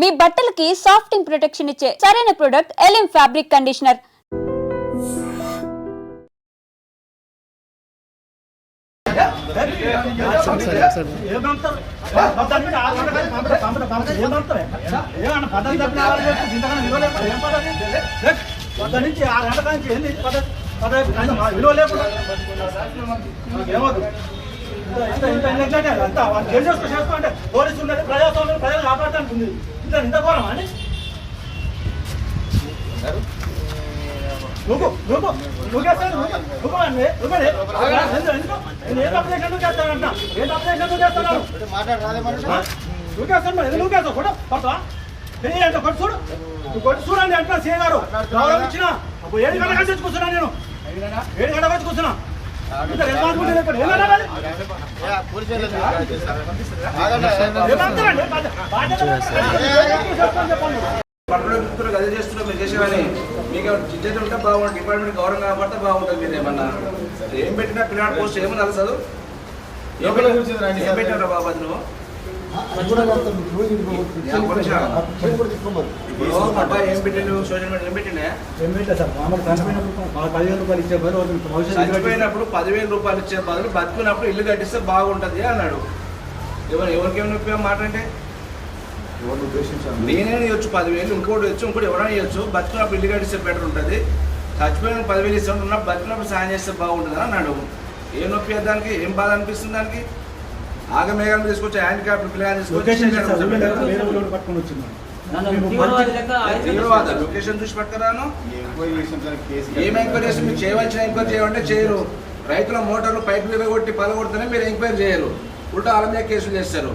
మీ బట్టలకి సాఫ్టింగ్ ప్రొటెక్షన్ ఇచ్చే సరైన ప్రొడక్ట్ ఎలిమ్ ఫ్యాబ్రిక్ కండిషనర్. పోలీసులు ప్రజాస్వామ్యం ప్రజలు కాపాడుతుంది ఇంత ఘోరం అని చూడండి అంటున్నా సీఏ గారు ఇచ్చిన 7 గంటల కంటే కూర్చున్నా నేను 7 గంటల వచ్చి కూర్చున్నా అదే చేస్తున్నా మీరు చేసేవాని మీకు జిజ్జెట్ ఉంటే బాగుంటుంది. డిపార్ట్మెంట్ గౌరవం కాబట్టి బాగుంటుంది. మీరు ఏమన్నా ఏం పెట్టినా పిల్లవాడి పోస్ట్ ఏమన్నా తెలుసు ఏం పెట్టినా బాబు అది నువ్వు ఏం పెట్టిండు సోషల్ మీడియా ఏం పెట్టిండే చనిపోయినప్పుడు 10,000 రూపాయలు ఇచ్చే బదులు బతుకున్నప్పుడు ఇల్లు కట్టిస్తే బాగుంటది అన్నాడు. ఎవరికేమైనా ఉపయోగం మాట అంటే నేనే ఇవ్వచ్చు 10,000 ఇంకోటి ఇవ్వచ్చు ఇంకోటి ఎవరైనా ఇవ్వచ్చు. బతుకున్నప్పుడు ఇల్లు కట్టిస్తే బెటర్ ఉంటుంది. చచ్చిపోయిన 10,000 ఇస్తాడు ఉన్నప్పుడు బతుకున్నప్పుడు సాయం చేస్తే బాగుంటుంది అన్నాడు. ఏం నొప్పి దానికి ఏం బాధ అనిపిస్తుంది దానికి? ఆగమేఘాలు తీసుకొచ్చి హ్యాండిక్యాప్ పిల్లగా తీసుకొచ్చి లొకేషన్ చూసి పట్టుకురాను. ఏం ఎంక్వైరీ చేస్తే మీరు చేయవలసిన ఎంక్వైరీ చేయాలంటే చేయరు. రైతుల మోటార్లు పైపులు కొట్టి పలగొడితేనే మీరు ఎంక్వైరీ చేయరు. ఉల్టా వాళ్ళ మీద కేసులు చేస్తారు.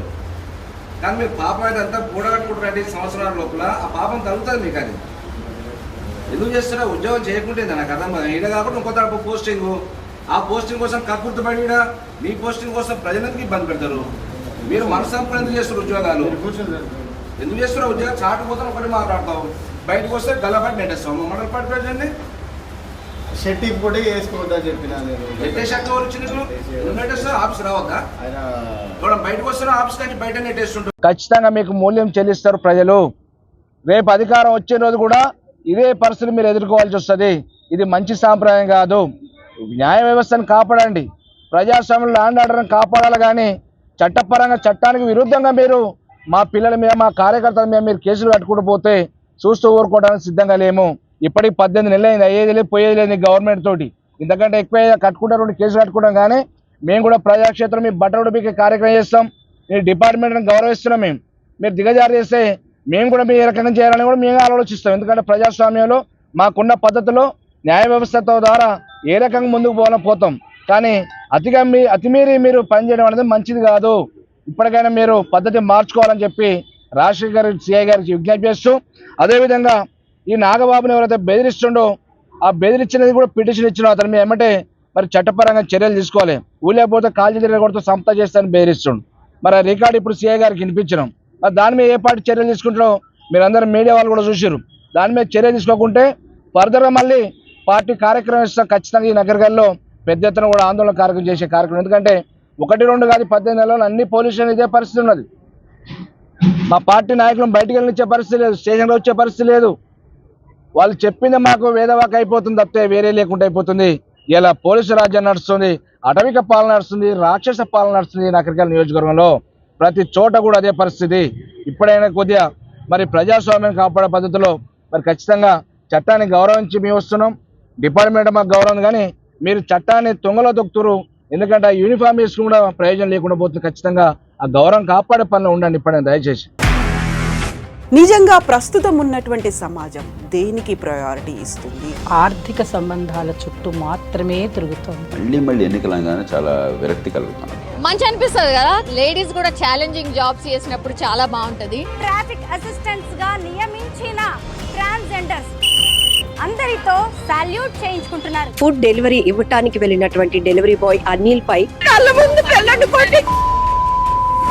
కానీ మీరు పాపం అయితే అంతా కూడగట్టుకుంటారు. 5 సంవత్సరాల లోపల ఆ పాపం తగ్గుతుంది మీకు. అది ఎందుకు చేస్తారా? ఉద్యోగం చేయకుంటే నాకు అర్థం కదా. ఈడ కాకుండా ఇంకొక పోస్టింగ్, ఆ పోస్టింగ్ కోసం కక్కుర్తిపడి మీ పోస్టింగ్ కోసం ప్రజలందరికీ ఇబ్బంది పెడతారు. మీరు మనసంపూర్ణ ఎందుకు చేస్తారు? ఉద్యోగాలు ఎందుకు చేస్తారో ఉద్యోగాలు చాటుపోతాం ఒకటి మాట్లాడతాం, బయటకు వస్తే గల్లపాటి నెట్టేస్తాం. మండల పాటి ప్రజల్ని షెట్టి కూడా వేసుకోవద్దని చెప్పిన నెట్టేసాక నెట్టేస్తా ఆఫీస్ రావద్దా? బయటకు వస్తే ఆఫీస్ నుంచి బయట నెట్టేస్తుంటారు. ఖచ్చితంగా మీకు మూల్యం చెల్లిస్తారు ప్రజలు. రేపు అధికారం వచ్చే రోజు కూడా ఇదే పరిస్థితి మీరు ఎదుర్కోవాల్సి వస్తుంది. ఇది మంచి సాంప్రదాయం కాదు. న్యాయ వ్యవస్థను కాపాడండి, ప్రజాస్వామ్యం ల్యాండ్ ఆర్డర్ని కాపాడాలి. కానీ చట్టపరంగా చట్టానికి విరుద్ధంగా మీరు మా పిల్లల మీద మా కార్యకర్తల మీద మీరు కేసులు కట్టుకుంటూ పోతే చూస్తూ ఊరుకోవడానికి సిద్ధంగా లేము. ఇప్పటికి 18 నెలలు అయింది, అయ్యేది లేదు పోయేది లేదు గవర్నమెంట్ తోటి. ఇంతకంటే ఎక్కువ కట్టుకుంటారు, కేసులు కట్టుకుంటాం. కానీ మేము కూడా ప్రజాక్షేత్రం మీ బట్టలు ఉడిపే కార్యక్రమం చేస్తాం. మీ డిపార్ట్మెంట్ని గౌరవిస్తున్నాం. మీరు దిగజారు చేస్తే మేము కూడా మీ రకంగా చేయాలని కూడా మేము ఆలోచిస్తాం. ఎందుకంటే ప్రజాస్వామ్యంలో మాకున్న పద్ధతిలో న్యాయ వ్యవస్థతో ద్వారా ఏ రకంగా ముందుకు పోతాం. కానీ అతిమీరి మీరు పనిచేయడం అనేది మంచిది కాదు. ఇప్పటికైనా మీరు పద్ధతి మార్చుకోవాలని చెప్పి రాజశేఖర్ గారి సిఐ గారికి విజ్ఞప్తి చేస్తూ, అదేవిధంగా ఈ నాగబాబుని ఎవరైతే బెదిరిస్తుండో ఆ బెదిరించినది కూడా పిటిషన్ ఇచ్చిన అతను మీ ఏమంటే మరి చట్టపరంగా చర్యలు తీసుకోవాలి. ఊలేకపోతే కాల్చి తిరగొడుతూ సంస్థ చేస్తానని బెదిరిస్తుండు. మరి ఆ రికార్డు ఇప్పుడు సిఐ గారికి వినిపించడం, మరి దాని మీద ఏ పార్టీ చర్యలు తీసుకుంటారో మీరు అందరూ మీడియా వాళ్ళు కూడా చూసారు. దాని మీద చర్య తీసుకోకుంటే ఫర్దర్గా మళ్ళీ పార్టీ కార్యక్రమం ఇస్తాం. ఖచ్చితంగా ఈ నగరగల్లో పెద్ద ఎత్తున కూడా ఆందోళన కార్యక్రమం చేసే కార్యక్రమం. ఎందుకంటే 1-2 కాదు 18 నెలలు అన్ని పోలీస్ స్టేషన్ ఇదే పరిస్థితి ఉన్నది. మా పార్టీ నాయకులను బయటకు వెళ్ళిచ్చే పరిస్థితి లేదు, స్టేషన్లో వచ్చే పరిస్థితి లేదు. వాళ్ళు చెప్పింది మాకు వేదవాక అయిపోతుంది తప్పితే వేరే లేకుండా అయిపోతుంది. ఇలా పోలీసు రాజ్యం నడుస్తుంది, అటవిక పాలన నడుస్తుంది, రాక్షస పాలన నడుస్తుంది. నగరగల్ నియోజకవర్గంలో ప్రతి చోట కూడా అదే పరిస్థితి. ఇప్పుడైనా కొద్దిగా మరి ప్రజాస్వామ్యం కాపాడే పద్ధతిలో మరి ఖచ్చితంగా చట్టాన్ని గౌరవించి మేము వస్తున్నాం. డిపార్ట్మెంట్ మాకు గౌరవం, కానీ మీరు చట్టాన్ని తొంగలో తొక్కుతురు. ఎందుకంటే ఆ యూనిఫామ్ వేసుకుని కూడా ప్రయోజనం లేకుండా పోతుంది. ఖచ్చితంగా ఆ గౌరవం కాపాడే పనిలో ఉండండి ఇప్పుడైనా దయచేసి. నిజంగా ప్రస్తుతం ఉన్నటువంటి సమాజం దేనికి ప్రయారిటీ ఇస్తుంది? ఆర్థిక సంబంధాల చుట్టూ మాత్రమే తిరుగుతుంది. మళ్ళీ ఎన్నికలంగానే చాలా విరక్తి కలుగుతున్నాం. మంచి అనిపిస్తుంది కదా, లేడీస్ కూడా ఛాలెంజింగ్ జాబ్స్ చేసినప్పుడు చాలా బాగుంటది. ట్రాఫిక్ అసిస్టెంట్స్ గా నియమించిన ట్రాన్స్జెండర్స్ అందరితో సాల్యూట్ చేయించుకుంటున్నారు. ఫుడ్ డెలివరీ ఇవ్వటానికి వెళ్ళినటువంటి డెలివరీ బాయ్ అనిల్ పై కళ్ళ ముందు